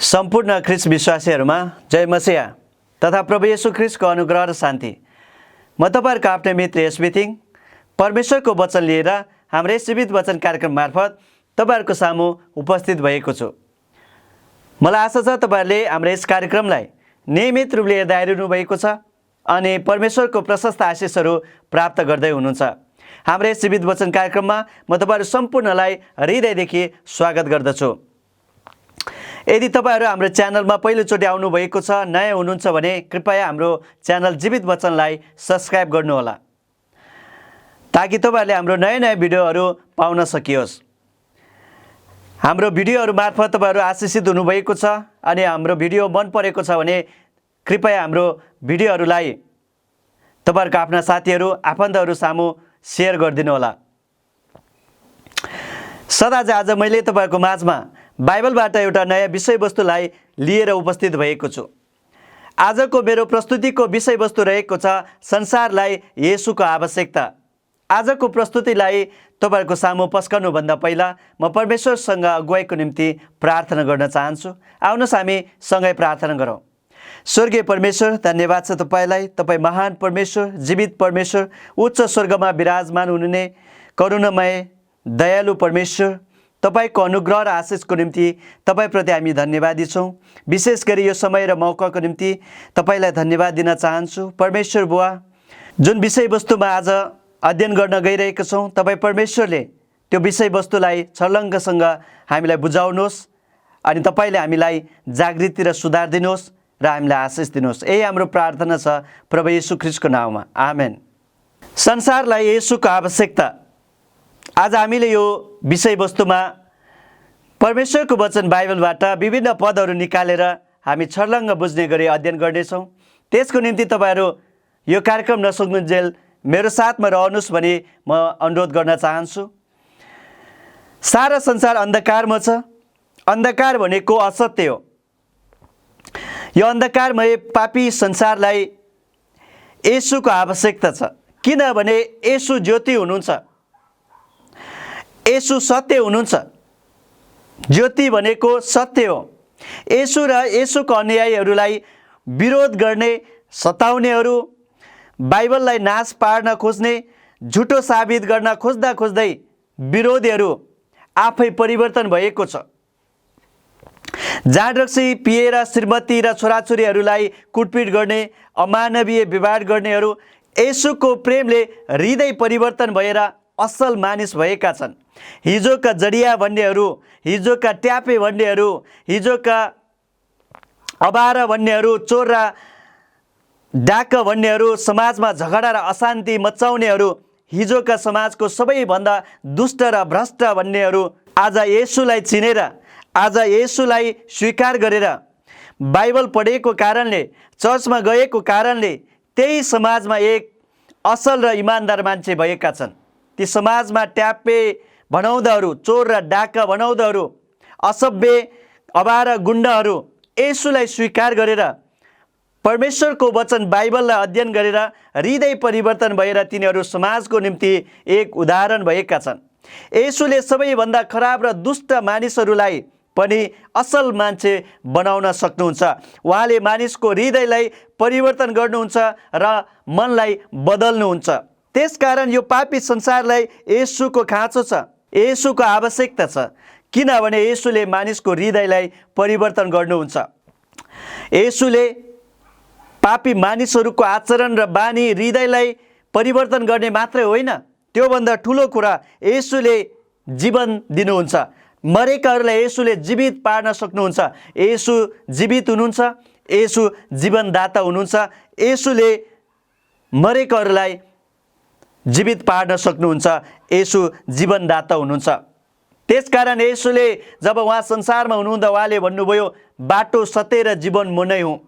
सम्पूर्ण ख्रिस्ट विश्वासीहरूमा जय मसीहा तथा प्रभु येशू ख्रिस्टको अनुग्रह र शान्ति। म तपाईहरुको आफ्नै मित्र एसबिथिङ परमेश्वरको वचन लिएर हाम्रो जीवित वचन कार्यक्रम मार्फत तपाईहरुको सामु उपस्थित भएको छु। मलाई आशा छ तपाईहरुले हाम्रो यस कार्यक्रमलाई नियमित रूपले हेर्दै आइरहनु भएको छ अनि परमेश्वरको प्रशस्त आशिषहरू प्राप्त गर्दै हुनुहुन्छ। हाम्रो यस जीवित वचन कार्यक्रममा म तपाईहरु सम्पूर्णलाई हृदयदेखि स्वागत गर्दछु। यदि तपाईहरु हाम्रो च्यानलमा पहिलोचोटि आउनु भएको छ, नयाँ हुनुहुन्छ भने कृपया हाम्रो च्यानल जीवित वचनलाई सब्स्क्राइब गर्नुहोला ताकि तपाईहरुले हाम्रो नयाँ भिडियोहरू पाउन सकियोस्। हाम्रो भिडियोहरू मार्फत तपाईहरु आशिषित हुनुभएको छ अनि हाम्रो भिडियो मन परेको छ भने कृपया हाम्रो भिडियोहरूलाई तपाईहरुका आफ्ना साथीहरू आफन्तहरू सामु शेयर गरिदिनु होला। आज मैले तपाईहरुको माझमा बाइबलबाट एउटा नयाँ विषयवस्तुलाई लिएर उपस्थित भएको छु। आजको मेरो प्रस्तुतिको विषयवस्तु रहेको छ संसारलाई येशूको आवश्यकता। आजको प्रस्तुतिलाई तपाईहरुको सामु पस्कनुभन्दा पहिला म परमेश्वरसँग अगुवाईको निम्ति प्रार्थना गर्न चाहन्छु। आउनुहोस् हामी सँगै प्रार्थना गरौँ। स्वर्गीय परमेश्वर, धन्यवाद छ तपाईलाई। तपाई महान परमेश्वर, जीवित परमेश्वर, उच्च स्वर्गमा विराजमान हुनुहुने करुणामय दयालु परमेश्वर, तपाईको अनुग्रह र आशिषको निम्ति तपाईप्रति हामी धन्यवादी छौँ। विशेष गरी यो समय र मौकाको निम्ति तपाईलाई धन्यवाद दिन चाहन्छु। परमेश्वर बुवा, जुन विषयवस्तुमा आज अध्ययन गर्न गइरहेका छौँ, तपाई परमेश्वरले त्यो विषयवस्तुलाई छर्लङ्गसँग हामीलाई बुझाउनुहोस् अनि तपाईले हामीलाई जागृति र सुधार दिनुहोस् र हामीलाई आशिष दिनुहोस्। यही हाम्रो प्रार्थना छ प्रभु येशू ख्रिस्टको नाममा, आमेन। संसारलाई येशूको आवश्यकता। आज हामीले यो विषयवस्तुमा परमेश्वरको वचन बाइबलबाट विभिन्न पदहरू निकालेर हामी छर्लङ्ग बुझ्ने गरी अध्ययन गर्नेछौँ। त्यसको निम्ति तपाईहरु यो कार्यक्रम नसक्नुन्जेल मेरो साथमा रहनुहोस् भनी म अनुरोध गर्न चाहन्छु। सारा संसार अन्धकारमा छ। अन्धकार भनेको असत्य हो। यो अन्धकारमय पापी संसारलाई येशूको आवश्यकता छ, किनभने येशू ज्योति हुनुहुन्छ, येशू सत्य हुनुहुन्छ। ज्योति भनेको सत्य हो। येशू र येशूको अनुयायीहरूलाई विरोध गर्ने, सताउनेहरू, बाइबललाई नाश पार्न खोज्ने, झुटो साबित गर्न खोज्दै विरोधीहरू आफै परिवर्तन भएको छ। जाँड रक्सी पिएर श्रीमती र छोराछोरीहरूलाई कुटपिट गर्ने, अमानवीय व्यवहार गर्नेहरू येशूको प्रेमले हृदय परिवर्तन भएर असल मानिस भएका छन्। हिजोका जडिया भन्नेहरू, हिजोका ट्यापे भन्नेहरू, हिजोका अबारा भन्नेहरू, चोर र डाक भन्नेहरू, समाजमा झगडा र अशान्ति मचाउनेहरू, हिजोका समाजको सबैभन्दा दुष्ट र भ्रष्ट भन्नेहरू आज येशूलाई चिनेर, आज येशूलाई स्वीकार गरेर, बाइबल पढेको कारणले, चर्चमा गएको कारणले त्यही समाजमा एक असल र इमानदार मान्छे भएका छन्। ती समाजमा ट्यापे बनाउँदाहरू, चोर र डाका बनाउँदाहरू, असभ्य अबारा गुण्डाहरू येशूलाई स्वीकार गरेर, परमेश्वरको वचन बाइबललाई अध्ययन गरेर हृदय परिवर्तन भएर तिनीहरू समाजको निम्ति एक उदाहरण भएका छन्। येशूले सबैभन्दा खराब र दुष्ट मानिसहरूलाई पनि असल मान्छे बनाउन सक्नुहुन्छ। उहाँले मानिसको हृदयलाई परिवर्तन गर्नुहुन्छ र मनलाई बदल्नुहुन्छ। त्यसकारण यो पापी संसारलाई येशूको खाँचो छ, येशूको आवश्यकता छ, किनभने येशूले मानिसको हृदयलाई परिवर्तन गर्नुहुन्छ। येशूले पापी मानिसहरूको आचरण र बानी हृदयलाई परिवर्तन गर्ने मात्रै होइन, त्योभन्दा ठुलो कुरा येशूले जीवन दिनुहुन्छ। मरेकाहरूलाई येशूले जीवित पार्न सक्नुहुन्छ। येशू जीवित हुनुहुन्छ, येशू जीवनदाता हुनुहुन्छ। येशूले मरेकाहरूलाई जीवित पार्न सक्नुहुन्छ। येशू जीवनदाता हुनुहुन्छ। त्यसकारण येशूले जब उहाँ संसारमा हुनुहुँदा उहाँले भन्नुभयो, बाटो, सत्य र जीवन म नै हुँ,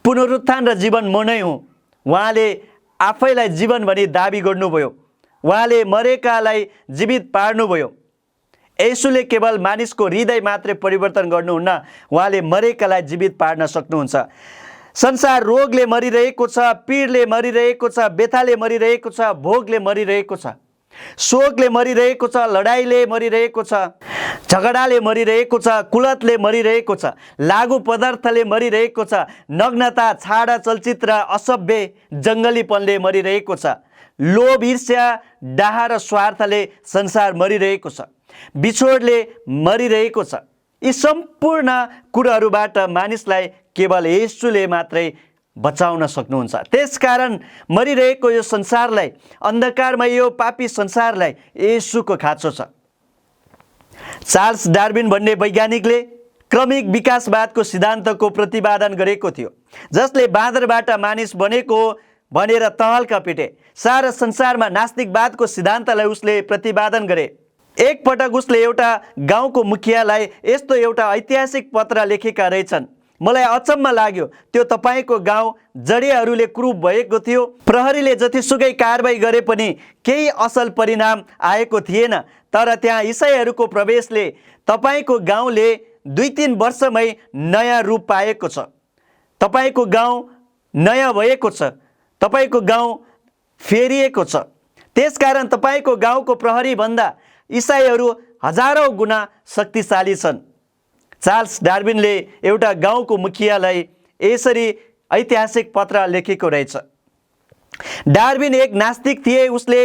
पुनरुत्थान र जीवन म नै हुँ। उहाँले आफैलाई जीवन भनी दाबी गर्नुभयो। उहाँले मरेकालाई जीवित पार्नुभयो। येशूले केवल मानिसको हृदय मात्रै परिवर्तन गर्नुहुन्न, उहाँले मरेकालाई जीवित पार्न सक्नुहुन्छ। संसार रोगले मरिरहेको छ, पीडले मरिरहेको छ, व्यथाले मरिरहेको छ, भोगले मरिरहेको छ। शोकले मरिरहेको छ, लडाइँले मरिरहेको छ, झगडाले मरिरहेको छ, कुलतले मरिरहेको छ, लागु पदार्थले मरिरहेको छ, नग्नता, छाडा, चलचित्र, असभ्य, जङ्गलीपनले मरिरहेको छ, लोभ, ईर्ष्या, डाहा र स्वार्थले संसार मरिरहेको छ, बिछोडले मरिरहेको छ। यी सम्पूर्ण कुराहरूबाट मानिसलाई केवल येशूले मात्रै बचाउन सक्नुहुन्छ। त्यसकारण मरिरहेको यो संसारलाई, अन्धकारमय यो पापी संसारलाई येशूको खाँचो छ। चार्ल्स डार्विन भन्ने वैज्ञानिकले क्रमिक विकासवादको सिद्धान्तको प्रतिपादन गरेको थियो, जसले बाँदरबाट मानिस बनेको भनेर तहल्का पिटे। सारा संसारमा नास्तिकवादको सिद्धान्तलाई उसले प्रतिपादन गरे। एकपटक उसले एउटा गाउँको मुखियालाई यस्तो एउटा ऐतिहासिक पत्र लेखेका रहेछन्। मलाई अचम्म लाग्यो। त्यो तपाईँको गाउँ जडियाहरूले क्रूप भएको थियो। प्रहरीले जतिसुकै कारबाही गरे पनि केही असल परिणाम आएको थिएन। तर त्यहाँ इसाईहरूको प्रवेशले तपाईँको गाउँले 2-3 वर्षमै नयाँ रूप पाएको छ। तपाईँको गाउँ नयाँ भएको छ। तपाईँको गाउँ फेरिएको छ। त्यसकारण तपाईँको गाउँको प्रहरीभन्दा इसाईहरू हजारौँ गुणा शक्तिशाली छन्। चार्ल्स डार्विनले एउटा गाउँको मुखियालाई यसरी ऐतिहासिक पत्र लेखेको रहेछ। डार्विन एक नास्तिक थिए। उसले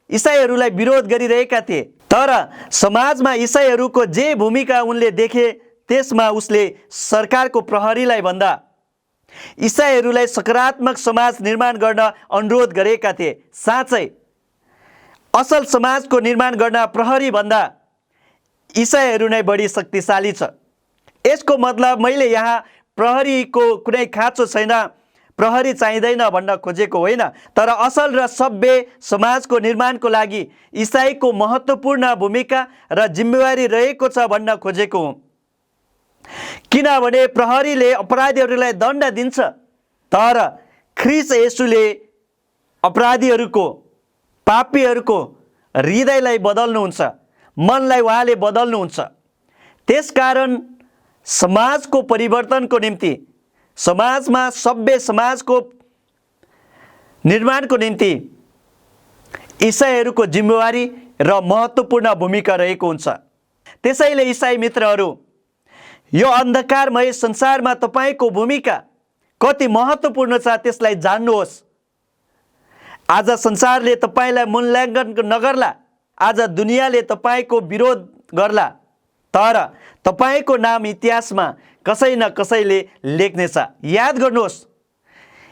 इसाईहरूलाई विरोध गरिरहेका थिए। तर समाजमा इसाईहरूको जे भूमिका उनले देखे, त्यसमा उसले सरकारको प्रहरीलाई भन्दा इसाईहरूलाई सकारात्मक समाज निर्माण गर्न अनुरोध गरेका थिए। साँच्चै असल समाजको निर्माण गर्न प्रहरी भन्दा इसाईहरू नै बढी शक्तिशाली छ। यसको मतलब मैले यहाँ प्रहरीको कुनै खाँचो छैन, प्रहरी चाहिँदैन भन्न खोजेको होइन, तर असल र सभ्य समाजको निर्माणको लागि इसाईको महत्त्वपूर्ण भूमिका र जिम्मेवारी रहेको छ भन्न खोजेको हुँ। किनभने प्रहरीले अपराधीहरूलाई दण्ड दिन्छ, तर ख्रीष्ट येशूले अपराधीहरूको, पापीहरूको हृदयलाई बदल्नुहुन्छ, मनलाई उहाँले बदल्नुहुन्छ। त्यसकारण समाजको परिवर्तनको निम्ति, समाजमा सभ्य समाजको निर्माणको निम्ति इसाईहरूको जिम्मेवारी र महत्त्वपूर्ण भूमिका रहेको हुन्छ। त्यसैले इसाई मित्रहरू, यो अन्धकारमय संसारमा तपाईँको भूमिका कति महत्त्वपूर्ण छ त्यसलाई जान्नुहोस्। आज संसारले तपाईँलाई मूल्याङ्कन नगर्ला, आज दुनियाँले तपाईँको विरोध गर्ला, तर तपाईँको नाम इतिहासमा कसै न कसैले लेख्नेछ। याद गर्नुहोस्,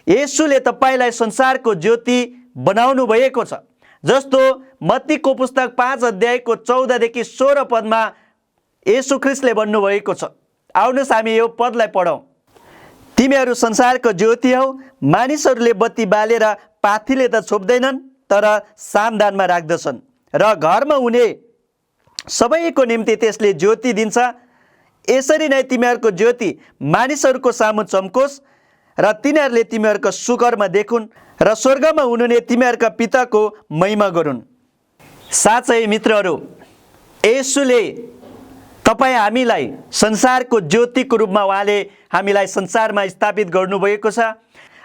येशूले तपाईँलाई संसारको ज्योति बनाउनु भएको छ। जस्तो मत्तीको पुस्तक 5 अध्यायको 14 देखि 16 पदमा येशू ख्रीष्टले भन्नुभएको छ। आउनुहोस् हामी यो पदलाई पढौँ। तिमीहरू संसारको ज्योति हौ। मानिसहरूले बत्ती बालेर पाथीले त छोप्दैनन्, तर सामदानमा राख्दछन्, र घरमा हुने सबैको निम्ति त्यसले ज्योति दिन्छ। यसरी नै तिमीहरूको ज्योति मानिसहरूको सामु चम्कोस्, र तिनीहरूले तिमीहरूको सुकर्म देखुन्, र स्वर्गमा हुनुहुने तिमीहरूका पिताको महिमा गरून्। साँच्चै मित्रहरू, येशूले हामीलाई संसारको ज्योतिको रूपमा उहाँले हामीलाई संसारमा स्थापित गर्नुभएको छ।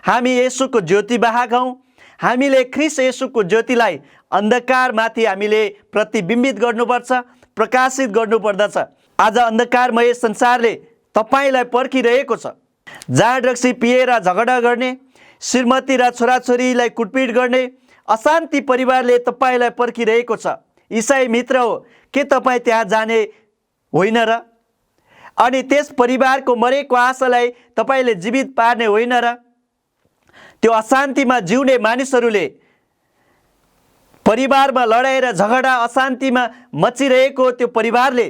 हामी येशूको ज्योति वाहक हौँ। हामीले ख्रीष्ट येशूको ज्योतिलाई अन्धकारमाथि हामीले प्रतिबिम्बित गर्नुपर्छ, प्रकाशित गर्नुपर्दछ। आज अन्धकारमय संसारले तपाईँलाई पर्खिरहेको छ। जाँड रक्सी पिएर झगडा गर्ने, श्रीमती र छोराछोरीलाई कुटपिट गर्ने अशान्ति परिवारले तपाईँलाई पर्खिरहेको छ। इसाई मित्र हो, के तपाईँ त्यहाँ जाने होइन र? अनि त्यस परिवारको मरेको आशालाई तपाईँले जीवित पार्ने होइन र? त्यो अशान्तिमा जिउने मानिसहरूले, परिवारमा लडाइ र झगडा अशान्तिमा मचिरहेको त्यो परिवारले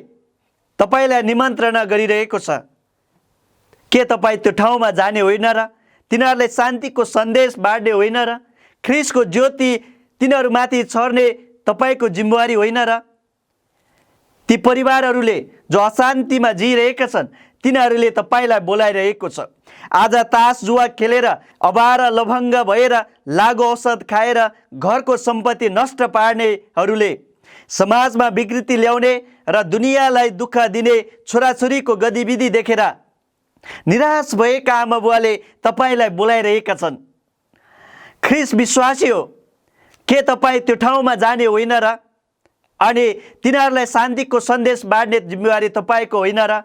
तपाईँलाई निमन्त्रणा गरिरहेको छ। के तपाईँ त्यो ठाउँमा जाने होइन र? तिनीहरूलाई शान्तिको सन्देश बाँड्ने होइन र? ख्रीष्टको ज्योति तिनीहरूमाथि छर्ने तपाईँको जिम्मेवारी होइन र? ती परिवारहरूले जो अशान्तिमा जिइरहेका छन्, तिनीहरूले तपाईँलाई बोलाइरहेको छ। आज तास जुवा खेलेर, अबार लभङ्ग भएर, लागु औषध खाएर घरको सम्पत्ति नष्ट पार्नेहरूले, समाजमा विकृति ल्याउने र दुनियाँलाई दुःख दिने छोराछोरीको गतिविधि देखेर निराश भएका आमा बुवाले तपाईँलाई बोलाइरहेका छन्। ख्रीष्ट विश्वासी हो, के तपाईँ त्यो ठाउँमा जाने होइन र? अनि तिनीहरूलाई शान्तिको सन्देश बाँड्ने जिम्मेवारी तपाईँको होइन र?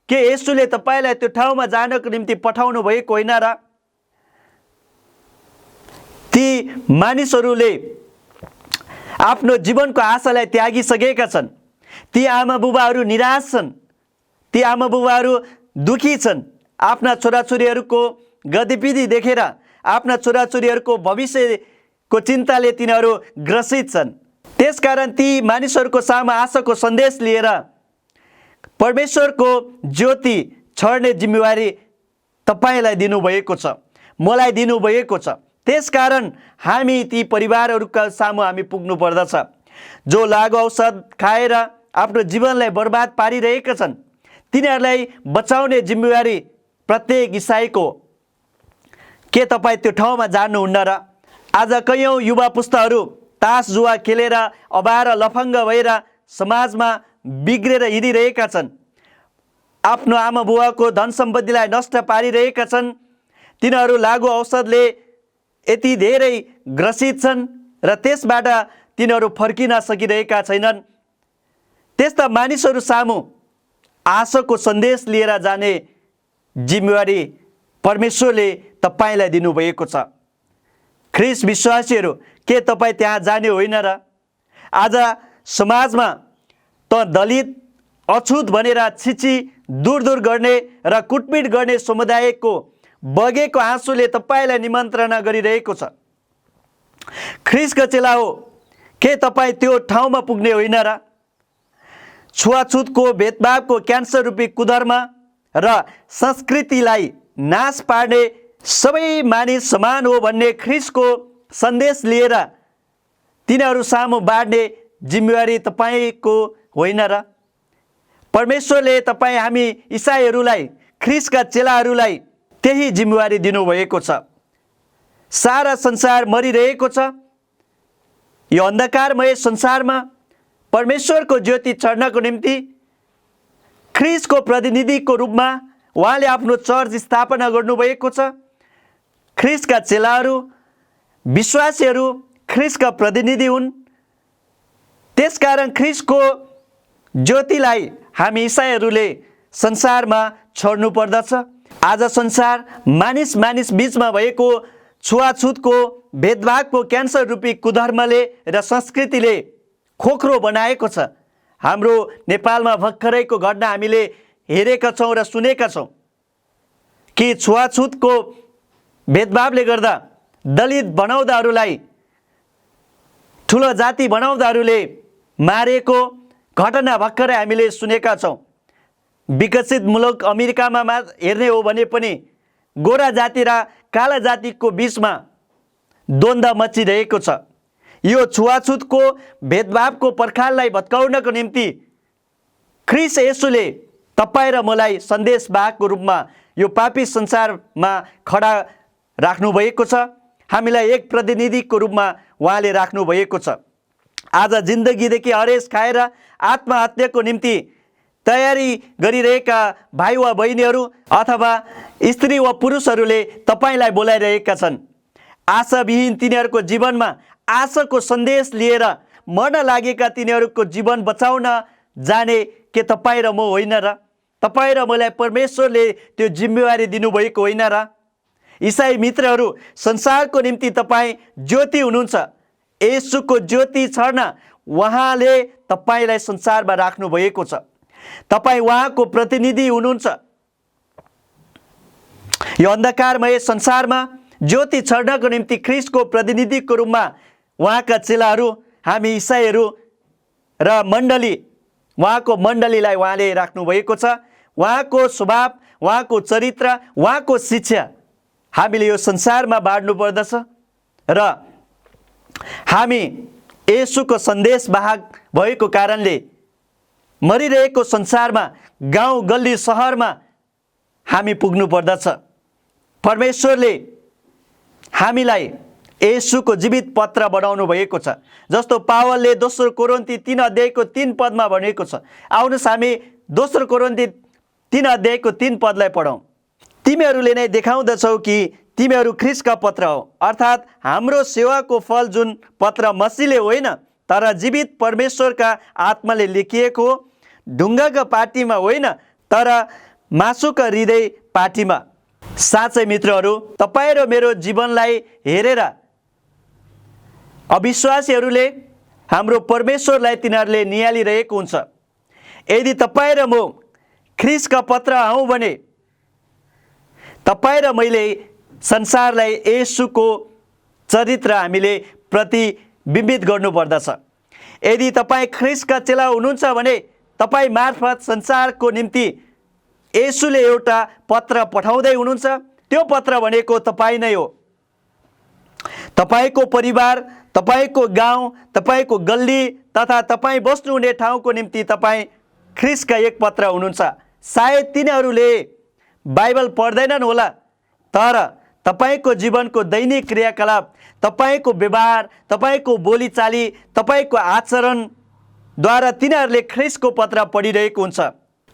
के येशूले तपाईँलाई त्यो ठाउँमा जानको निम्ति पठाउनु भएको होइन र? ती मानिसहरूले आफ्नो जीवनको आशालाई त्यागिसकेका छन्। ती आमा बुबाहरू निराश छन्। ती आमा बुबाहरू दुखी छन्। आफ्ना छोराछोरीहरूको गतिविधि देखेर, आफ्ना छोराछोरीहरूको भविष्यको चिन्ताले तिनीहरू ग्रसित छन्। त्यसकारण ती मानिसहरूको सामु आशाको सन्देश लिएर परमेश्वरको ज्योति छर्ने जिम्मेवारी तपाईँलाई दिनुभएको छ, मलाई दिनुभएको छ। त्यसकारण हामी ती परिवारहरूका सामु हामी पुग्नु पर्दछ जो लागु औषध खाएर आफ्नो जीवनलाई बर्बाद पारिरहेका छन्। तिनीहरूलाई बचाउने जिम्मेवारी प्रत्येक इसाईको। के तपाईँ त्यो ठाउँमा जानुहुन्न र? आज कैयौँ युवा पुस्ताहरू तास जुवा खेलेर अबार लफङ्ग भएर समाजमा बिग्रेर हिँडिरहेका छन्। आफ्नो आमा बुवाको धन सम्पत्तिलाई नष्ट पारिरहेका छन्। तिनीहरू लागु औषधले यति धेरै ग्रसित छन् र त्यसबाट तिनीहरू फर्किन सकिरहेका छैनन्। त्यस्ता मानिसहरू सामु आशाको सन्देश लिएर जाने जिम्मेवारी परमेश्वरले तपाईँलाई दिनुभएको छ। ख्रिस्ट विश्वासीहरू, के तपाईँ त्यहाँ जाने होइन र? आज समाजमा त दलित, अछुत भनेर छिची दूर दूर गर्ने र कुटपिट गर्ने समुदायको बगेको आँसुले तपाईँलाई निमन्त्रणा गरिरहेको छ। ख्रिस्टको चेला हो, के तपाईँ त्यो ठाउँमा पुग्ने होइन र? छुवाछुतको, भेदभावको, क्यान्सर रूपी कुधर्म र संस्कृतिलाई नाश पार्ने सबै मानिस समान हो भन्ने ख्रिस्टको सन्देश लिएर तिनीहरू सामु बाँड्ने जिम्मेवारी तपाईँको होइन र? परमेश्वरले तपाईँ हामी इसाईहरूलाई, ख्रिस्टका चेलाहरूलाई त्यही जिम्मेवारी दिनुभएको छ। सारा संसार मरिरहेको छ। यो अन्धकारमय संसारमा परमेश्वरको ज्योति चढ्नको निम्ति ख्रिस्टको प्रतिनिधिको रूपमा उहाँले आफ्नो चर्च स्थापना गर्नुभएको छ। ख्रिस्टका चेलाहरू, विश्वासीहरू ख्रिस्टका प्रतिनिधि हुन्। त्यसकारण ख्रिस्टको ज्योतिलाई हामी इसाईहरूले संसारमा छोड्नु पर्दछ। आज संसार मानिस बीचमा भएको छुवाछुतको, भेदभावको, क्यान्सर रूपी कुधर्मले र संस्कृतिले खोक्रो बनाएको छ। हाम्रो नेपालमा भर्खरैको घटना हामीले हेरेका छौँ र सुनेका छौँ कि छुवाछुतको भेदभावले गर्दा दलित बनाउँदाहरूलाई, ठुलो जाति बनाउँदाहरूले मारेको घटना भर्खरै हामीले सुनेका छौँ। विकसित मुलुक अमेरिकामा हेर्ने हो भने पनि गोरा जाति र काला जातिको बीचमा द्वन्द्व मचिरहेको छ। यो छुवाछुतको, भेदभावको पर्खाललाई भत्काउनको निम्ति ख्रिस्ट येशूले तपाईँ र मलाई सन्देशवाहकको रूपमा यो पापी संसारमा खडा राख्नुभएको छ। हामीलाई एक प्रतिनिधिको रूपमा उहाँले राख्नुभएको छ। आज जिन्दगीदेखि हरेस खाएर आत्महत्याको निम्ति तयारी गरिरहेका भाइ वा बहिनीहरू अथवा स्त्री वा पुरुषहरूले तपाईँलाई बोलाइरहेका छन्। आशाविहीन तिनीहरूको जीवनमा आशाको सन्देश लिएर मर्न लागेका तिनीहरूको जीवन बचाउन जाने के तपाईँ र म होइन र? तपाईँ र मलाई परमेश्वरले त्यो जिम्मेवारी दिनुभएको होइन र? इसाई मित्रहरू, संसारको निम्ति तपाईँ ज्योति हुनुहुन्छ। येशूको ज्योति छर्न उहाँले तपाईँलाई संसारमा राख्नुभएको छ। तपाईँ उहाँको प्रतिनिधि हुनुहुन्छ। यो अन्धकारमय संसारमा ज्योति छर्नको निम्ति ख्रिस्टको प्रतिनिधिको रूपमा उहाँका चेलाहरू, हामी इसाईहरू र मण्डली, उहाँको मण्डलीलाई उहाँले राख्नुभएको छ। उहाँको स्वभाव, उहाँको चरित्र, उहाँको शिक्षा हामीले यो संसारमा बाँड्नु पर्दछ र हामी येशूको सन्देशवाहक भएको कारणले मरिरहेको संसारमा, गाउँ गल्ली सहरमा हामी पुग्नु पर्दछ। परमेश्वरले हामीलाई येशूको जीवित पत्र बनाउनु भएको छ। जस्तो पावलले दोस्रो कोरिन्थी 3 अध्यायको 3 पदमा भनेको छ। आउनुहोस् हामी दोस्रो कोरिन्थी 3 अध्यायको 3 पदलाई पढौँ। तिमीहरूले नै देखाउँदछौ कि तिमीहरू ख्रीष्टका पत्र हो, अर्थात् हाम्रो सेवाको फल जुन पत्र मसीले होइन तर जीवित परमेश्वरका आत्माले लेखिएको हो, ढुङ्गाका पाटीमा होइन तर मासुका हृदय पाटीमा। साँच्चै मित्रहरू, तपाईँ र मेरो जीवनलाई हेरेर अविश्वासीहरूले हाम्रो परमेश्वरलाई तिनीहरूले निहालिरहेको हुन्छ। यदि तपाईँ र म ख्रीष्टका पत्र हौँ भने तपाईँ र मैले संसारलाई येशूको चरित्र हामीले प्रतिबिम्बित गर्नुपर्दछ। यदि तपाईँ ख्रीष्टका चेला हुनुहुन्छ भने तपाईँ मार्फत संसारको निम्ति येशूले एउटा पत्र पठाउँदै हुनुहुन्छ। त्यो पत्र भनेको तपाईँ नै हो। तपाईँको परिवार, तपाईँको गाउँ, तपाईँको गल्ली तथा तपाईँ बस्नुहुने ठाउँको निम्ति तपाईँ ख्रीष्टका एक पत्र हुनुहुन्छ। सायद तिनीहरूले बाइबल पढ्दैनन् होला, तर तपाईँको जीवनको दैनिक क्रियाकलाप, तपाईँको व्यवहार, तपाईँको बोलीचाली, तपाईँको आचरणद्वारा तिनीहरूले ख्रीष्टको पत्र पढिरहेको हुन्छ।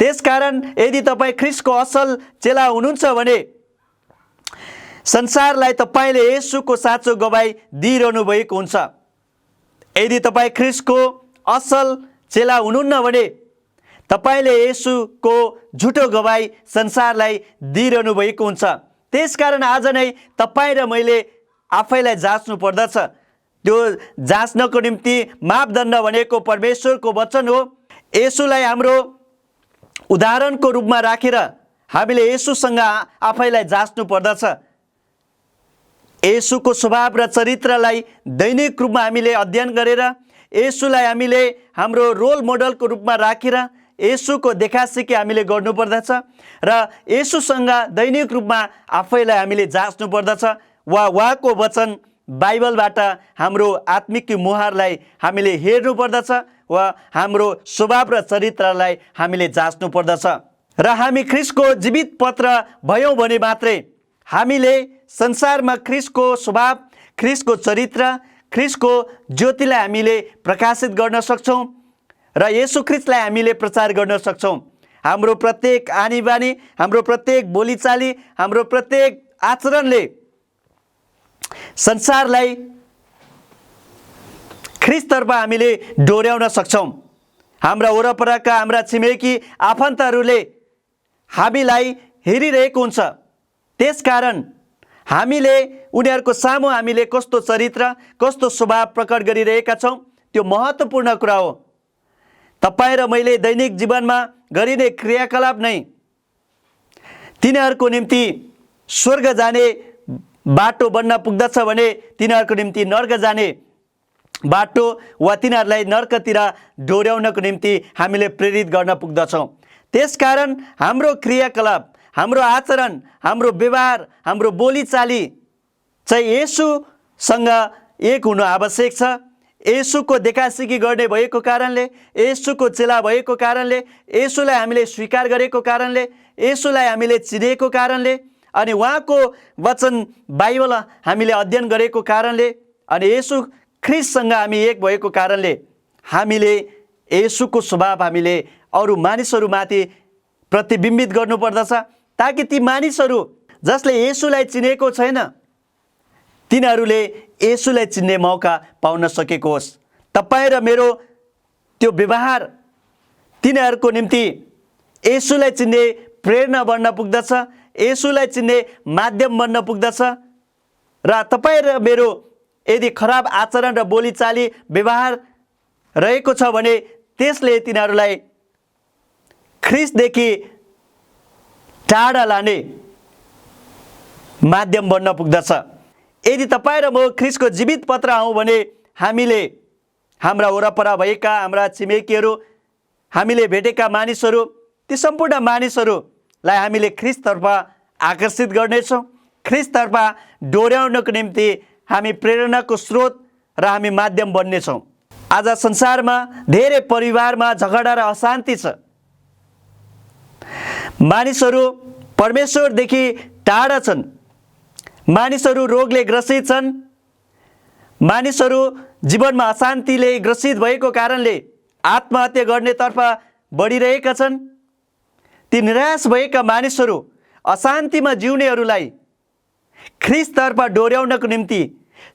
त्यसकारण यदि तपाईँ ख्रीष्टको असल चेला हुनुहुन्छ भने संसारलाई तपाईँले येशूको साँचो गवाई दिइरहनु भएको हुन्छ। यदि तपाईँ ख्रीष्टको असल चेला हुनुहुन्न भने तपाईँले येशूको झुटो गवाई संसारलाई दिइरहनु भएको हुन्छ। त्यसकारण आज नै तपाईँ र मैले आफैलाई जाँच्नु पर्दछ। त्यो जाँच्नको निम्ति मापदण्ड भनेको परमेश्वरको वचन हो। येशूलाई हाम्रो उदाहरणको रूपमा राखेर हामीले येशूसँग आफैलाई जाँच्नु पर्दछ। येशूको स्वभाव र चरित्रलाई दैनिक रूपमा हामीले अध्ययन गरेर येशूलाई हामीले हाम्रो रोल मोडलको रूपमा राखेर येशूको देखासिकी हामीले गर्नुपर्दछ र येशूसँग दैनिक रूपमा आफैलाई हामीले जाँच्नु पर्दछ। उहाँको वचन बाइबलबाट हाम्रो आत्मिक मुहारलाई हामीले हेर्नु पर्दछ वा हाम्रो स्वभाव र चरित्रलाई हामीले जाँच्नु पर्दछ। र हामी ख्रीष्टको जीवित पत्र भयौँ भने मात्रै हामीले संसारमा ख्रीष्टको स्वभाव, ख्रीष्टको चरित्र, ख्रीष्टको ज्योतिलाई हामीले प्रकाशित गर्न सक्छौँ र येशू ख्रीष्टलाई हामीले प्रचार गर्न सक्छौँ। हाम्रो प्रत्येक आनी बानी, हाम्रो प्रत्येक बोलीचाली, हाम्रो प्रत्येक आचरणले संसारलाई ख्रीष्टतर्फ हामीले डोर्याउन सक्छौँ। हाम्रा वरपरका, हाम्रा छिमेकी आफन्तहरूले हामीलाई हेरिरहेको हुन्छ। त्यसकारण हामीले उनीहरूको सामु हामीले कस्तो चरित्र, कस्तो स्वभाव प्रकट गरिरहेका छौँ, त्यो महत्त्वपूर्ण कुरा हो। तपाईँ र मैले दैनिक जीवनमा गरिने क्रियाकलाप नै तिनीहरूको निम्ति स्वर्ग जाने बाटो बन्न पुग्दछ भने तिनीहरूको निम्ति नर्क जाने बाटो वा तिनीहरूलाई नर्कतिर डोर्याउनको निम्ति हामीले प्रेरित गर्न पुग्दछौँ। त्यसकारण हाम्रो क्रियाकलाप, हाम्रो आचरण, हाम्रो व्यवहार, हाम्रो बोलीचाली चाहिँ येशूसँग एक हुनु आवश्यक छ। येशूको देखासिकी गर्ने भएको कारणले, येशूको चेला भएको कारणले, येशूलाई हामीले स्वीकार गरेको कारणले, येशूलाई हामीले चिनेको कारणले अनि उहाँको वचन बाइबल हामीले अध्ययन गरेको कारणले अनि येशू ख्रीष्टसँग हामी एक भएको कारणले हामीले येशूको स्वभाव हामीले अरू मानिसहरूमाथि प्रतिबिम्बित गर्नुपर्दछ, ताकि ती मानिसहरू जसले येशूलाई चिनेको छैन तिनीहरूले येशूलाई चिन्ने मौका पाउन सकेको होस्। तपाईँ र मेरो त्यो व्यवहार तिनीहरूको निम्ति येशूलाई चिन्ने प्रेरणा बन्न पुग्दछ, येशूलाई चिन्ने माध्यम बन्न पुग्दछ। र तपाईँ र मेरो यदि खराब आचरण र बोलीचाली व्यवहार रहेको छ भने त्यसले तिनीहरूलाई ख्रीष्टदेखि टाढा लाने माध्यम बन्न पुग्दछ। यदि तपाईँ र म ख्रीष्टको जीवित पत्र हौँ भने हामीले हाम्रा वरपर भएका हाम्रा छिमेकीहरू, हामीले भेटेका मानिसहरू, ती सम्पूर्ण मानिसहरूलाई हामीले ख्रीष्टतर्फ आकर्षित गर्नेछौँ। ख्रीष्टतर्फ डोर्याउनको निम्ति हामी प्रेरणाको स्रोत र हामी माध्यम बन्नेछौँ। आज संसारमा धेरै परिवारमा झगडा र अशान्ति छ। मानिसहरू परमेश्वरदेखि टाढा छन्, मानिसहरू रोगले ग्रसित छन्, मानिसहरू जीवनमा अशान्तिले ग्रसित भएको कारणले आत्महत्या गर्नेतर्फ बढिरहेका छन्। ती निराश भएका मानिसहरू, अशान्तिमा जिउनेहरूलाई ख्रीष्टतर्फ डोर्याउनको निम्ति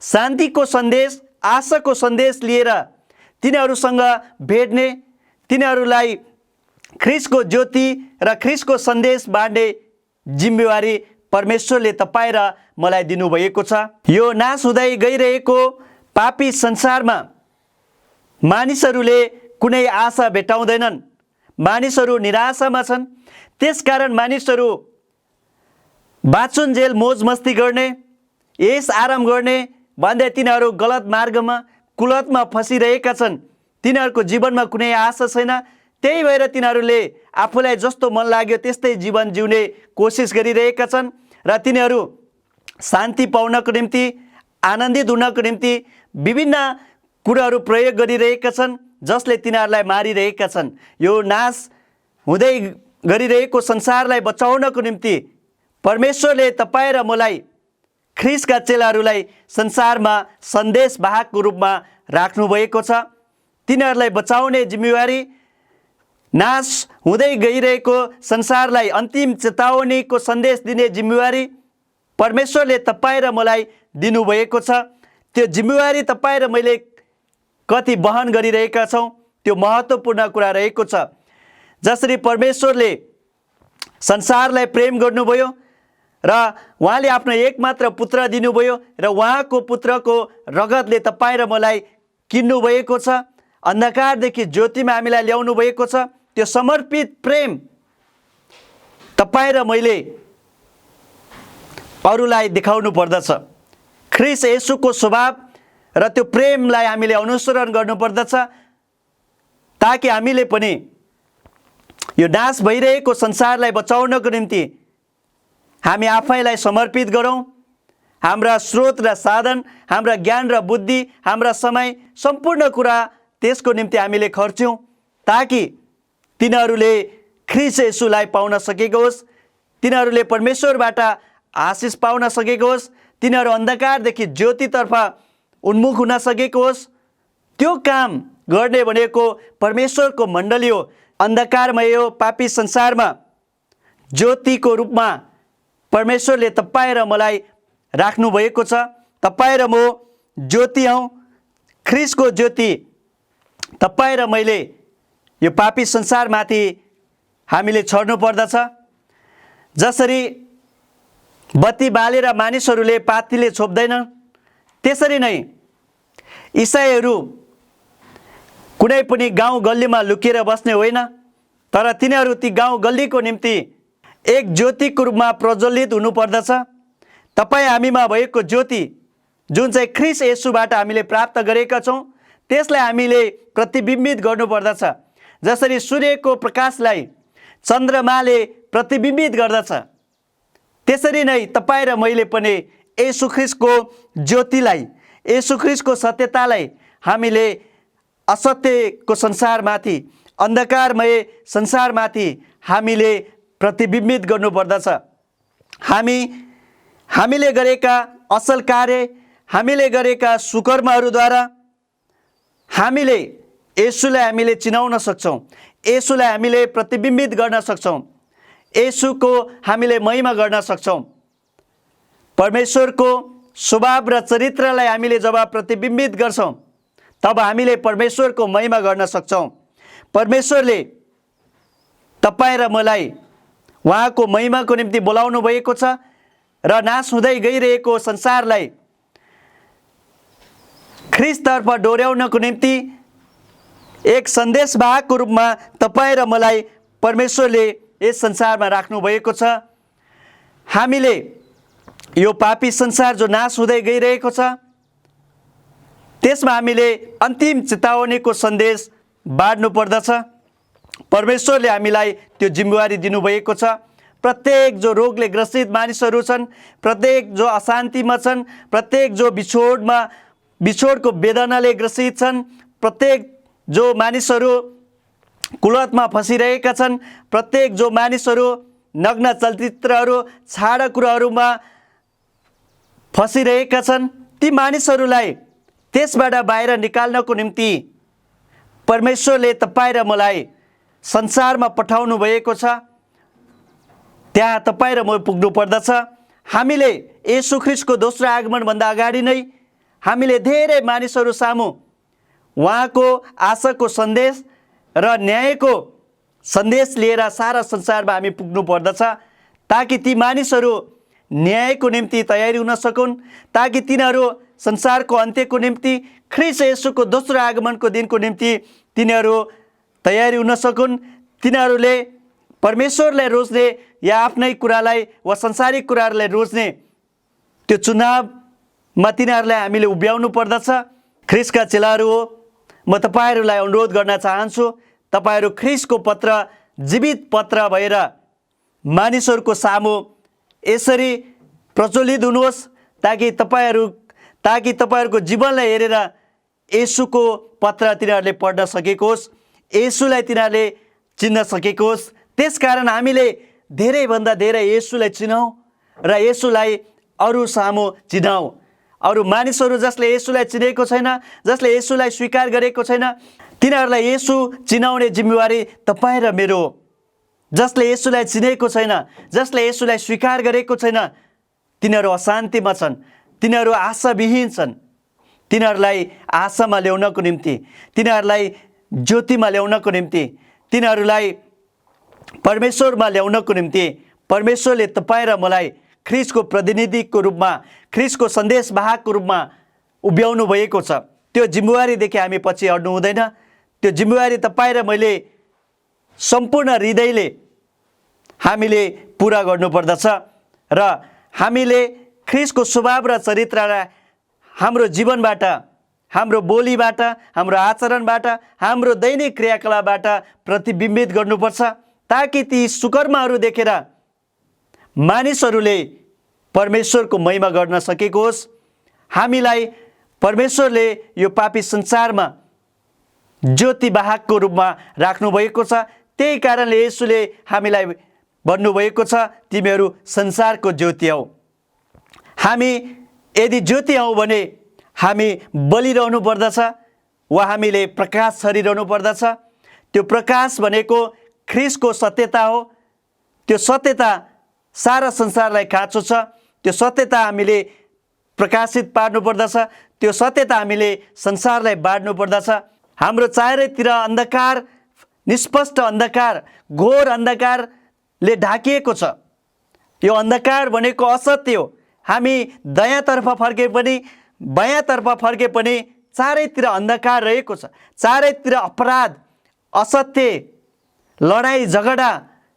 शान्तिको सन्देश, आशाको सन्देश लिएर तिनीहरूसँग भेट्ने, तिनीहरूलाई ख्रीष्टको ज्योति र ख्रीष्टको सन्देश बाँड्ने जिम्मेवारी परमेश्वरले तपाईँ र मलाई दिनुभएको छ। यो नाश हुँदै गइरहेको पापी संसारमा मानिसहरूले कुनै आशा भेटाउँदैनन्, मानिसहरू निराशामा छन्। त्यसकारण मानिसहरू बाँचुन्जेल मोज मस्ती गर्ने, यस आराम गर्ने भन्दै तिनीहरू गलत मार्गमा, कुलतमा फसिरहेका छन्। तिनीहरूको जीवनमा कुनै आशा छैन। त्यही भएर तिनीहरूले आफूलाई जस्तो मन लाग्यो त्यस्तै जीवन जिउने कोसिस गरिरहेका छन् र तिनीहरू शान्ति पाउनको निम्ति, आनन्दित हुनको निम्ति विभिन्न कुराहरू प्रयोग गरिरहेका छन्, जसले तिनीहरूलाई मारिरहेका छन्। यो नाश हुँदै गरिरहेको संसारलाई बचाउनको निम्ति परमेश्वरले तपाईँ र मलाई, ख्रीष्टका चेलाहरूलाई संसारमा सन्देशवाहकको रूपमा राख्नुभएको छ। तिनीहरूलाई बचाउने जिम्मेवारी, नाश हुँदै गइरहेको संसारलाई अन्तिम चेतावनीको सन्देश दिने जिम्मेवारी परमेश्वरले तपाईँ र मलाई दिनुभएको छ। त्यो जिम्मेवारी तपाईँ र मैले कति वहन गरिरहेका छौँ, त्यो महत्त्वपूर्ण कुरा रहेको छ। जसरी परमेश्वरले संसारलाई प्रेम गर्नुभयो र उहाँले आफ्नो एकमात्र पुत्र दिनुभयो र उहाँको पुत्रको रगतले तपाईँ र मलाई किन्नुभएको छ, अन्धकारदेखि ज्योतिमा हामीलाई ल्याउनु भएको छ। त्यो समर्पित प्रेम तपाईँ र मैले अरूलाई देखाउनु पर्दछ। ख्रीष्ट येशूको स्वभाव र त्यो प्रेमलाई हामीले अनुसरण गर्नुपर्दछ, ताकि हामीले पनि यो नाश भइरहेको संसारलाई बचाउनको निम्ति हामी आफैलाई समर्पित गरौँ। हाम्रा स्रोत र साधन, हाम्रा ज्ञान र बुद्धि, हाम्रा समय, सम्पूर्ण कुरा त्यसको निम्ति हामीले खर्च्यौँ, ताकि तिनीहरूले ख्रीष्ट येशूलाई पाउन सकेको होस्, तिनीहरूले परमेश्वरबाट आशिष पाउन सकेको होस्, तिनीहरू अन्धकारदेखि ज्योतितर्फ उन्मुख हुन सकेको होस्। त्यो काम गर्ने भनेको परमेश्वरको मण्डली हो। अन्धकारमय हो पापी संसारमा ज्योतिको रूपमा परमेश्वरले तपाईँ र मलाई राख्नु भएको छ। तपाईँ र म ज्योति हौँ, ख्रीष्टको ज्योति। तपाईँ र मैले यो पापी संसारमाथि हामीले छर्नु पर्दछ। जसरी बत्ती बालेर मानिसहरूले पातीले छोप्दैनन्, त्यसरी नै इसाईहरू कुनै पनि गाउँ गल्लीमा लुकेर बस्ने होइन, तर तिनीहरू ती गाउँ गल्लीको निम्ति एक ज्योतिको रूपमा प्रज्वलित हुनुपर्दछ। तपाईँ हामीमा भएको ज्योति जुन चाहिँ ख्रीष्ट येशूबाट हामीले प्राप्त गरेका छौँ, त्यसलाई हामीले प्रतिबिम्बित गर्नुपर्दछ। जसरी सूर्यको प्रकाशलाई चन्द्रमाले प्रतिबिम्बित गर्दछ, त्यसरी नै तपाईँ र मैले पनि येशू ख्रीष्टको ज्योतिलाई, येशू ख्रीष्टको सत्यतालाई हामीले असत्यको संसारमाथि, अन्धकारमय संसारमाथि हामीले प्रतिबिम्बित गर्नुपर्दछ। हामीले गरेका असल कार्य, हामीले गरेका सुकर्महरूद्वारा हामीले येशूलाई हामीले चिनाउन सक्छौँ, येशूलाई हामीले प्रतिबिम्बित गर्न सक्छौँ, येशूको हामीले महिमा गर्न सक्छौँ। परमेश्वरको स्वभाव र चरित्रलाई हामीले जब प्रतिबिम्बित गर्छौँ, तब हामीले परमेश्वरको महिमा गर्न सक्छौँ। परमेश्वरले तपाईँ र मलाई उहाँको महिमाको निम्ति बोलाउनु भएको छ र नाश हुँदै गइरहेको संसारलाई ख्रीष्टतर्फ डोर्याउनको निम्ति एक सन्देशवाहकको रूपमा तपाईँ र मलाई परमेश्वरले यस संसारमा राख्नु भएको छ। हामीले यो पापी संसार जो नाश हुँदै गइरहेको छ, त्यसमा हामीले अन्तिम चेतावनीको सन्देश बाँड्नु पर्दछ। परमेश्वरले हामीलाई त्यो जिम्मेवारी दिनुभएको छ। प्रत्येक जो रोगले ग्रसित मानिसहरू छन्, प्रत्येक जो अशान्तिमा छन्, प्रत्येक जो बिछोडको वेदनाले ग्रसित छन्, प्रत्येक जो मानिसहरू कुलतमा फसिरहेका छन्, प्रत्येक जो मानिसहरू नग्न चलचित्रहरू, छाडा कुराहरूमा फसिरहेका छन्, ती मानिसहरूलाई त्यसबाट बाहिर निकाल्नको निम्ति परमेश्वरले तपाईँ र मलाई संसारमा पठाउनु भएको छ। त्यहाँ तपाईँ र म पुग्नु पर्दछ। हामीले येशू ख्रीष्टको दोस्रो आगमनभन्दा अगाडि नै हामीले धेरै मानिसहरू सामु उहाँको आशाको सन्देश र न्यायको सन्देश लिएर सारा संसारमा हामी पुग्नु पर्दछ, ताकि ती मानिसहरू न्यायको निम्ति तयारी हुन सकुन्, ताकि तिनीहरू संसारको अन्त्यको निम्ति, ख्रीष्ट येशूको दोस्रो आगमनको दिनको निम्ति तिनीहरू तयारी हुन सकुन्। तिनीहरूले परमेश्वरलाई रोज्ने या आफ्नै कुरालाई वा संसारिक कुराहरूलाई रोज्ने त्यो चुनावमा तिनीहरूलाई हामीले उभ्याउनु पर्दछ। ख्रीष्टका चेलाहरू हो, म तपाईँहरूलाई अनुरोध गर्न चाहन्छु, तपाईँहरू ख्रीष्टको पत्र जीवित पत्र भएर मानिसहरूको सामु यसरी प्रज्वलित हुनुहोस्, ताकि तपाईँहरूको जीवनलाई हेरेर येशूको पत्र तिनीहरूले पढ्न सकेको होस्, येशूलाई तिनीहरूले चिन्न सकेको होस्। त्यसकारण हामीले धेरैभन्दा धेरै येशूलाई चिनौँ र येशूलाई अरू सामु चिनाऊ। अरू मानिसहरू जसले येशूलाई चिनेको छैन, जसले येशूलाई स्वीकार गरेको छैन, तिनीहरूलाई येशू चिनाउने जिम्मेवारी तपाईँ र मेरो हो। जसले येशूलाई चिनेको छैन, जसले येशूलाई स्वीकार गरेको छैन, तिनीहरू अशान्तिमा छन्, तिनीहरू आशाविहीन छन्। तिनीहरूलाई आशामा ल्याउनको निम्ति, तिनीहरूलाई ज्योतिमा ल्याउनको निम्ति, तिनीहरूलाई परमेश्वरमा ल्याउनको निम्ति परमेश्वरले तपाईँ र मलाई ख्रीष्टको प्रतिनिधिको रूपमा, ख्रीष्टको सन्देशवाहकको रूपमा उभ्याउनु भएको छ। त्यो जिम्मेवारीदेखि हामी पछि हट्नु हुँदैन। त्यो जिम्मेवारी तपाईँ र मैले सम्पूर्ण हृदयले हामीले पुरा गर्नुपर्दछ र हामीले ख्रीष्टको स्वभाव र चरित्रलाई हाम्रो जीवनबाट, हाम्रो बोलीबाट, हाम्रो आचरणबाट, हाम्रो दैनिक क्रियाकलापबाट प्रतिबिम्बित गर्नुपर्छ, ताकि ती सुकर्महरू देखेर मानिसहरूले परमेश्वरको महिमा गर्न सकेको होस्। हामीलाई परमेश्वरले यो पापी संसारमा ज्योतिवाहकको रूपमा राख्नुभएको छ। त्यही कारणले येशूले हामीलाई भन्नुभएको छ, तिमीहरू संसारको ज्योति हौ। हामी यदि ज्योति हौ भने हामी बलिरहनु पर्दछ वा हामीले प्रकाश छरिरहनु पर्दछ। त्यो प्रकाश भनेको ख्रीष्टको सत्यता हो। त्यो सत्यता सारा संसारलाई खाँचो छ। त्यो सत्यता हामीले प्रकाशित पार्नु पर्दछ। त्यो सत्यता हामीले संसारलाई बाँड्नु पर्दछ। हाम्रो चारैतिर अन्धकार, निष्पष्ट अन्धकार, घोर अन्धकारले ढाकिएको छ। यो अन्धकार भनेको असत्य हो। हामी दायाँतर्फ फर्के पनि, बायाँतर्फ फर्के पनि चारैतिर अन्धकार रहेको छ। चारैतिर अपराध, असत्य, लडाइँ झगडा,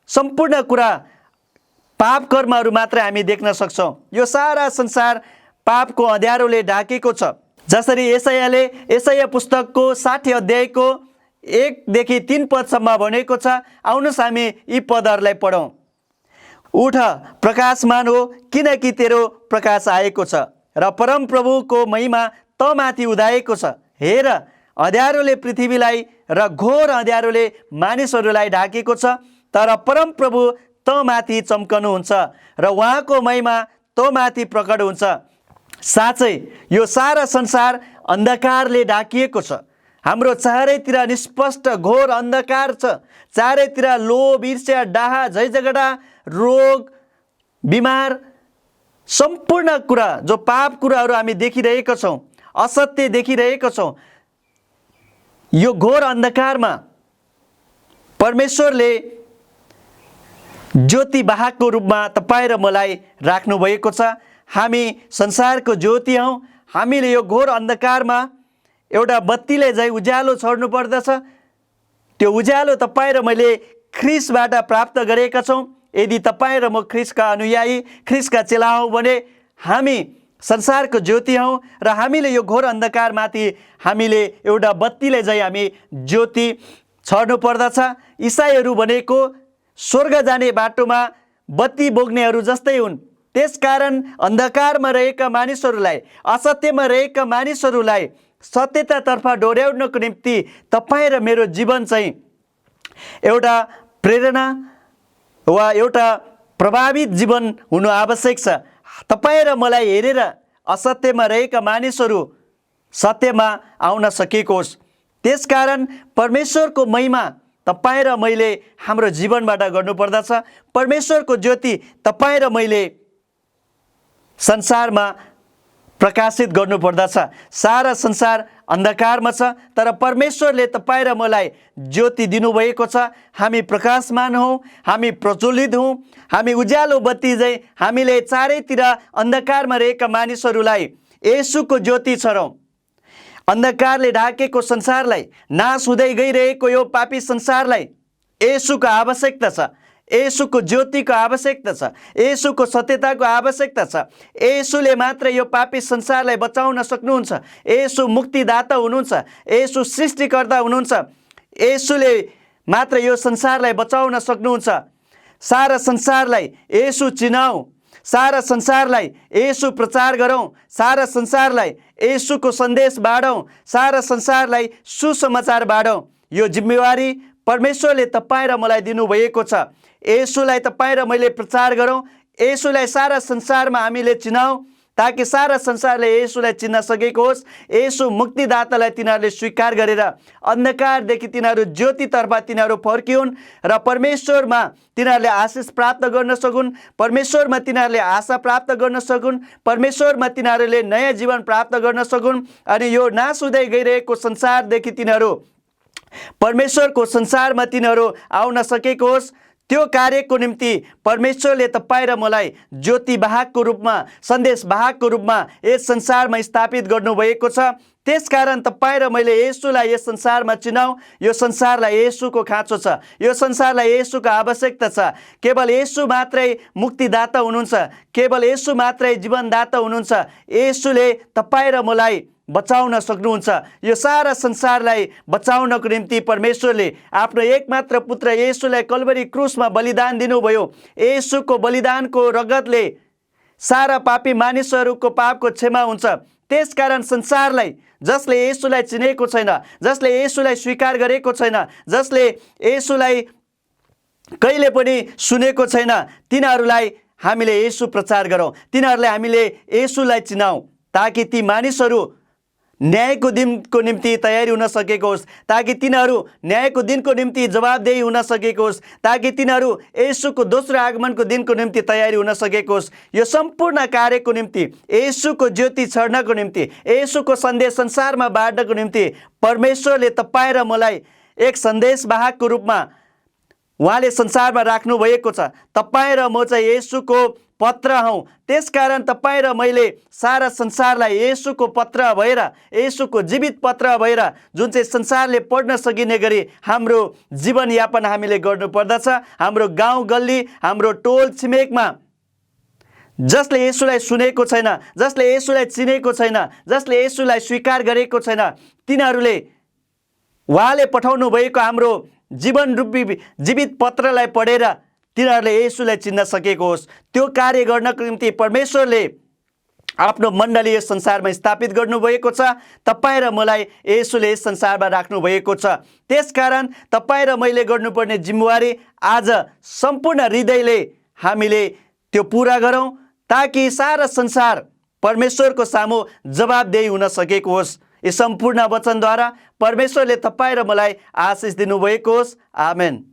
सम्पूर्ण कुरा, पाप कर्महरू मात्रै हामी देख्न सक्छौँ। यो सारा संसार पापको अँध्यारोले ढाकेको छ। जसरी यशाया पुस्तकको 60 अध्यायको 1 देखि 3 पदसम्म भनेको छ। आउनुहोस् हामी यी पदहरूलाई पढौँ। उठ, प्रकाशमान हो, किनकि तेरो प्रकाश आएको छ र परमप्रभुको महिमा तँमाथि उदाएको छ। हेर, अँध्यारोले पृथ्वीलाई र घोर अँध्यारोले मानिसहरूलाई ढाकेको छ, तर परमप्रभु तँमाथि चम्कनुहुन्छ र उहाँको महिमा तँमाथि प्रकट हुन्छ। साँच्चै यो सारा संसार अन्धकारले ढाकिएको छ। हाम्रो चारैतिर निष्पष्ट घोर अन्धकार छ। चारैतिर लोभ, ईर्ष्या, डाहा, झैझगडा, रोग, बिमार, सम्पूर्ण कुरा, जो पाप कुराहरू हामी देखिरहेका छौँ, असत्य देखिरहेका छौँ। यो घोर अन्धकारमा परमेश्वरले ज्योतिवाहकको रूपमा तपाईँ र मलाई राख्नुभएको छ। हामी संसारको ज्योति हौँ। हामीले यो घोर अन्धकारमा एउटा बत्तीले झै उज्यालो छोड्नु पर्दछ। त्यो उज्यालो तपाईँ र मैले ख्रीष्टबाट प्राप्त गरेका छौँ। यदि तपाईँ र म ख्रीष्टका अनुयायी, ख्रीष्टका चेला हौँ भने हामी संसारको ज्योति हौँ र हामीले यो घोर अन्धकारमाथि हामीले एउटा बत्तीले झै हामी ज्योति छर्नु पर्दछ। इसाईहरू भनेको स्वर्ग जाने बाटोमा बत्ती बोक्नेहरू जस्तै हुन्। त्यसकारण अन्धकारमा रहेका मानिसहरूलाई, असत्यमा रहेका मानिसहरूलाई सत्यतातर्फ डोर्याउनको निम्ति तपाईँ र मेरो जीवन चाहिँ एउटा प्रेरणा वा एउटा प्रभावित जीवन हुनु आवश्यक छ। तपाईँ र मलाई हेरेर असत्यमा रहेका मानिसहरू सत्यमा आउन सकेको होस्। त्यसकारण परमेश्वरको महिमा तपाईँ र मैले हाम्रो जीवनबाट गर्नुपर्दछ। परमेश्वरको ज्योति तपाईँ र मैले संसारमा प्रकाशित गर्नुपर्दछ। सारा संसार अन्धकारमा छ, तर परमेश्वरले तपाईँ र मलाई ज्योति दिनुभएको छ। हामी प्रकाशमान हौँ, हामी प्रज्वलित हौँ, हामी उज्यालो बत्ती झैँ हामीले चारैतिर अन्धकारमा रहेका मानिसहरूलाई येशूको ज्योति छरौँ। अन्धकारले ढाकेको संसारलाई, नाश हुँदै गइरहेको यो पापी संसारलाई येशूको आवश्यकता छ, येशूको ज्योतिको आवश्यकता छ, येशूको सत्यताको आवश्यकता छ। येशूले मात्र यो पापी संसारलाई बचाउन सक्नुहुन्छ। येशू मुक्तिदाता हुनुहुन्छ, येशू सृष्टिकर्ता हुनुहुन्छ। येशूले मात्र यो संसारलाई बचाउन सक्नुहुन्छ। सारा संसारलाई येशू चिनाऊ, सारा संसारलाई येशू प्रचार गरौँ, सारा संसारलाई येशूको सन्देश बाँडौँ, सारा संसारलाई सुसमाचार बाँडौँ। यो जिम्मेवारी परमेश्वरले तपाईँ र मलाई दिनुभएको छ। येशूलाई तपाईँ र मैले प्रचार गरौँ, येशूलाई सारा संसारमा हामीले चिनाऊ, ताकि सारा संसारले येशूलाई चिन्न सकेको होस्। येशू मुक्तिदातालाई तिनीहरूले स्वीकार गरेर अन्धकारदेखि तिनीहरू ज्योतितर्फ तिनीहरू फर्किउन् र परमेश्वरमा तिनीहरूले आशिष प्राप्त गर्न सकुन्, परमेश्वरमा तिनीहरूले आशा प्राप्त गर्न सकुन्, परमेश्वरमा तिनीहरूले नयाँ जीवन प्राप्त गर्न सकुन्। अनि यो नाश हुँदै गइरहेको संसारदेखि तिनीहरू परमेश्वरको संसारमा तिनीहरू आउन सकेको होस्। त्यो कार्यको निम्ति परमेश्वरले तपाईँ र मलाई ज्योतिवाहकको रूपमा, सन्देशवाहकको रूपमा यस संसारमा स्थापित गर्नुभएको छ। त्यसकारण तपाईँ र मैले येशूलाई यस संसारमा चिनाऊ। यो संसारलाई येशूको खाँचो छ, यो संसारलाई येशूको आवश्यकता छ। केवल येशू मात्रै मुक्तिदाता हुनुहुन्छ, केवल येशू मात्रै जीवनदाता हुनुहुन्छ। येशूले तपाईँ र मलाई बचाउन सक्नुहुन्छ। यो सारा संसारलाई बचाउनको निम्ति परमेश्वरले आफ्नो एकमात्र पुत्र येशूलाई कल्वरी क्रुसमा बलिदान दिनुभयो। येशूको बलिदानको रगतले सारा पापी मानिसहरूको पापको क्षमा हुन्छ। त्यसकारण संसारलाई, जसले येशूलाई चिनेको छैन, जसले येशूलाई स्वीकार गरेको छैन, जसले येशूलाई कहिले पनि सुनेको छैन, तिनीहरूलाई हामीले येशू प्रचार गरौँ, तिनीहरूलाई हामीले येशूलाई चिनाऊ, ताकि ती मानिसहरू न्यायको दिनको निम्ति तयारी हुन सकेको होस्, ताकि तिनीहरू न्यायको दिनको निम्ति जवाबदेही हुन सकेको होस्, ताकि तिनीहरू येशूको दोस्रो आगमनको दिनको निम्ति तयारी हुन सकेको होस्। यो सम्पूर्ण कार्यको निम्ति, येशूको ज्योति छर्नको निम्ति, येशूको सन्देश संसारमा बाँड्नको निम्ति परमेश्वरले तपाईँ र मलाई एक सन्देशवाहकको रूपमा उहाँले संसारमा राख्नु भएको छ। तपाईँ र म चाहिँ येशूको पत्र हौँ। त्यसकारण तपाईँ र मैले सारा संसारलाई येशूको पत्र भएर, येशूको जीवित पत्र भएर, जुन चाहिँ संसारले पढ्न सकिने गरी हाम्रो जीवनयापन हामीले गर्नुपर्दछ। हाम्रो गाउँ गल्ली, हाम्रो टोल छिमेकमा जसले येशूलाई सुनेको छैन, जसले येशूलाई चिनेको छैन, जसले येशूलाई स्वीकार गरेको छैन, तिनीहरूले उहाँले पठाउनु भएको हाम्रो जीवन रूपी जीवित पत्रलाई पढेर तिनीहरूले येशूलाई चिन्न सकेको होस्। त्यो कार्य गर्नको निम्ति परमेश्वरले आफ्नो मण्डली यस संसारमा स्थापित गर्नुभएको छ। तपाईँ र मलाई येशूले यस संसारमा राख्नुभएको छ। त्यसकारण तपाईँ र मैले गर्नुपर्ने जिम्मेवारी आज सम्पूर्ण हृदयले हामीले त्यो पुरा गरौँ, ताकि सारा संसार परमेश्वरको सामु जवाबदेही हुन सकेको होस्। यी सम्पूर्ण वचनद्वारा परमेश्वरले तपाईँ र मलाई आशिष दिनुभएको होस्। आमेन।